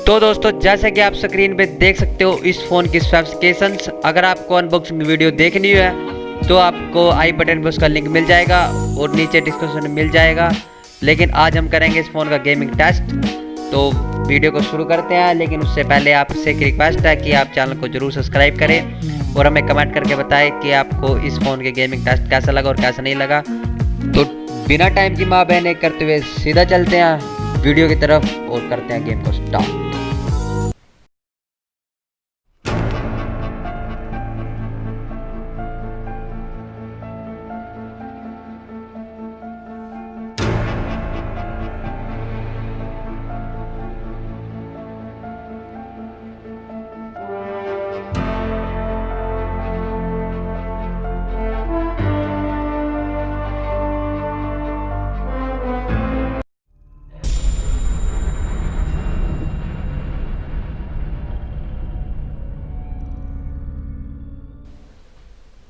तो दोस्तों जैसा कि आप स्क्रीन पे देख सकते हो इस फ़ोन की स्पेसिफिकेशंस। अगर आपको अनबॉक्सिंग वीडियो देखनी है तो आपको आई बटन पे उसका लिंक मिल जाएगा और नीचे डिस्क्रिप्शन में मिल जाएगा। लेकिन आज हम करेंगे इस फ़ोन का गेमिंग टेस्ट, तो वीडियो को शुरू करते हैं। लेकिन उससे पहले आपसे एक रिक्वेस्ट है कि आप चैनल को ज़रूर सब्सक्राइब करें और हमें कमेंट करके बताएं कि आपको इस फ़ोन के गेमिंग टेस्ट कैसा लगा और कैसा नहीं लगा। तो बिना टाइम की माँ बहने करते हुए सीधा चलते हैं वीडियो की तरफ और करते हैं गेम को स्टार्ट।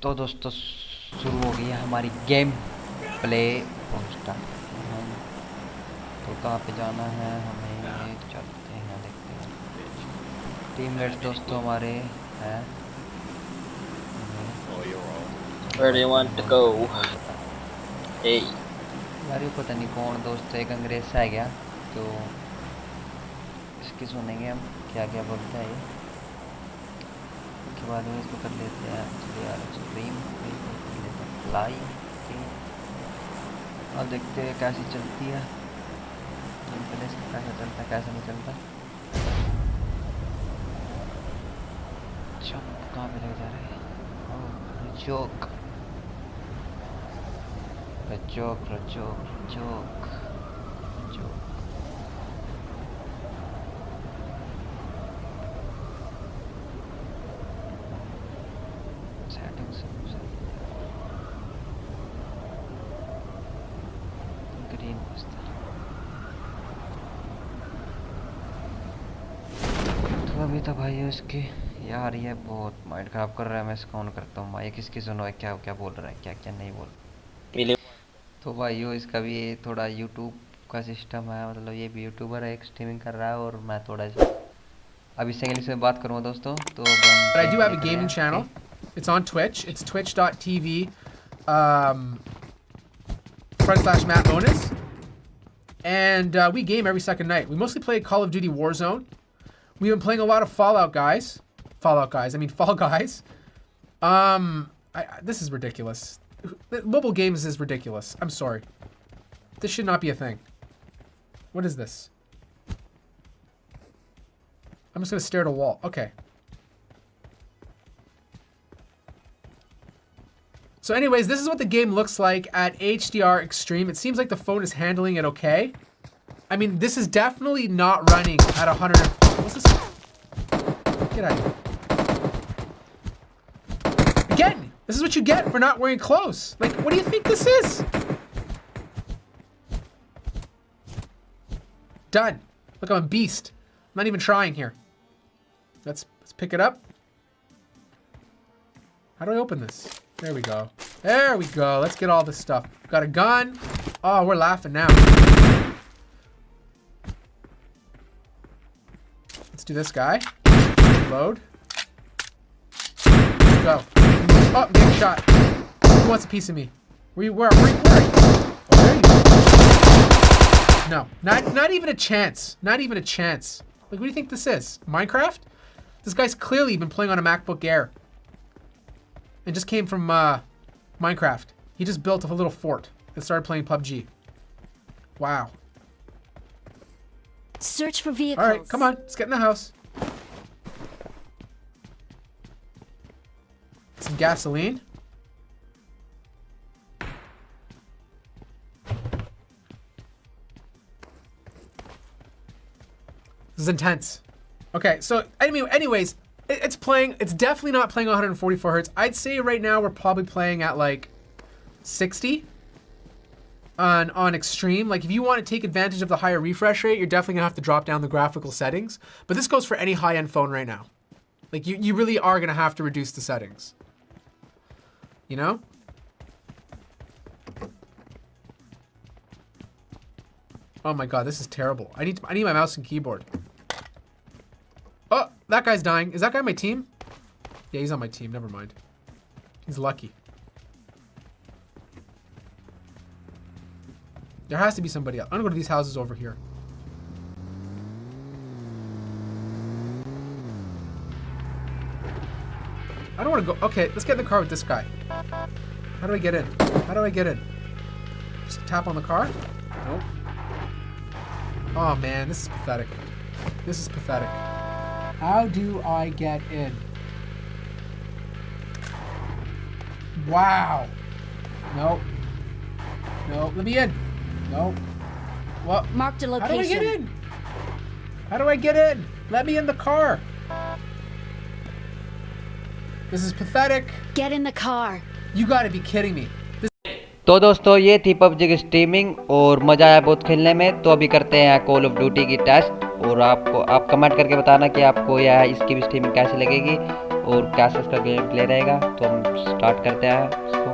तो दोस्तों शुरू हो गई है हमारी गेम प्ले। स्टार्ट तो कहाँ पे जाना है हमें, चलते हैं देखते हैं। टीममेट्स दोस्तों हमारे हैं। Where do you want to go? Hey. यार ये पता नहीं कौन दोस्त है, एक अंग्रेज सा है क्या, तो इसकी सुनेंगे हम क्या क्या बोलता है ये। उसके बाद में इसको कर लेते हैं यार स्ट्रीम कर लेते हैं फ्लाई। और देखते हैं कैसी चलती है, कैसा चलता है कैसा नहीं चलता। अच्छा कहाँ पे लेके जा रहे हैं? रजोक रजोक रजोक रजोक रजोक। सेटिंग्स ग्रीन तो अभी तो भाई है उसके यार, ये बहुत माइंड ख़राब कर रहा है। मैं इसको ऑन करता हूँ भाई, किसकी सुनो है क्या क्या बोल रहा है क्या क्या नहीं बोल। तो भाई हो इसका भी ये थोड़ा यूट्यूब का सिस्टम है, मतलब ये भी यूट्यूबर है, एक स्ट्रीमिंग कर रहा है और मैं थोड़ा सा अब इससे इंग्लिश में बात करूँगा दोस्तों। तो I do have a gaming channel. It's on Twitch. It's twitch.tv /Matt Bonus. And we game every second night. We mostly play Call of Duty Warzone. We've been playing a lot of Fallout Guys. I mean Fall Guys. This is ridiculous. Mobile games is ridiculous. I'm sorry. This should not be a thing. What is this? I'm just going to stare at a wall. Okay. So anyways, this is what the game looks like at HDR Extreme. It seems like the phone is handling it okay. I mean, this is definitely not running at 100. What's this? Get out of here. Again, this is what you get for not wearing clothes. Like, what do you think this is? Done. Look, I'm a beast. I'm not even trying here. Let's pick it up. How do I open this? There we go. There we go. Let's get all this stuff. Got a gun. Oh, we're laughing now. Let's do this guy. Load. Let's go. Oh, I'm getting shot. Who wants a piece of me? Where are you? Oh, there you go. No, not even a chance. Not even a chance. Like, what do you think this is? Minecraft? This guy's clearly been playing on a MacBook Air. And just came from Minecraft. He just built a little fort and started playing PUBG. Wow. Search for vehicles. All right, come on. Let's get in the house. Some gasoline. This is intense. Okay, so anyways, it's playing. It's definitely not playing 144 hertz. I'd say right now we're probably playing at like 60 on extreme. Like if you want to take advantage of the higher refresh rate, you're definitely gonna have to drop down the graphical settings. But this goes for any high-end phone right now. Like you really are gonna have to reduce the settings. You know? Oh my god, this is terrible. I need my mouse and keyboard. that guy's dying. Is that guy on my team? Yeah, he's on my team. Never mind. He's lucky. There has to be somebody else. I'm gonna go to these houses over here. I don't want to go. Okay, let's get in the car with this guy. How do I get in? How do I get in? Just tap on the car? Nope. Oh man, this is pathetic. This is pathetic. How do I get in? Wow. Nope. No, let me in. No. What? Marked a location. How do I get in? How do I get in? Let me in the car. This is pathetic. Get in the car. You gotta be kidding me. तो दोस्तों ये थी PUBG की streaming और मज़ा आया बहुत खेलने में। तो अभी करते हैं कॉल ऑफ ड्यूटी की टेस्ट और आप कमेंट करके बताना कि आपको यह इसकी भी स्ट्रीमिंग कैसे लगेगी और क्या इसका गेम प्ले रहेगा। तो हम स्टार्ट करते हैं।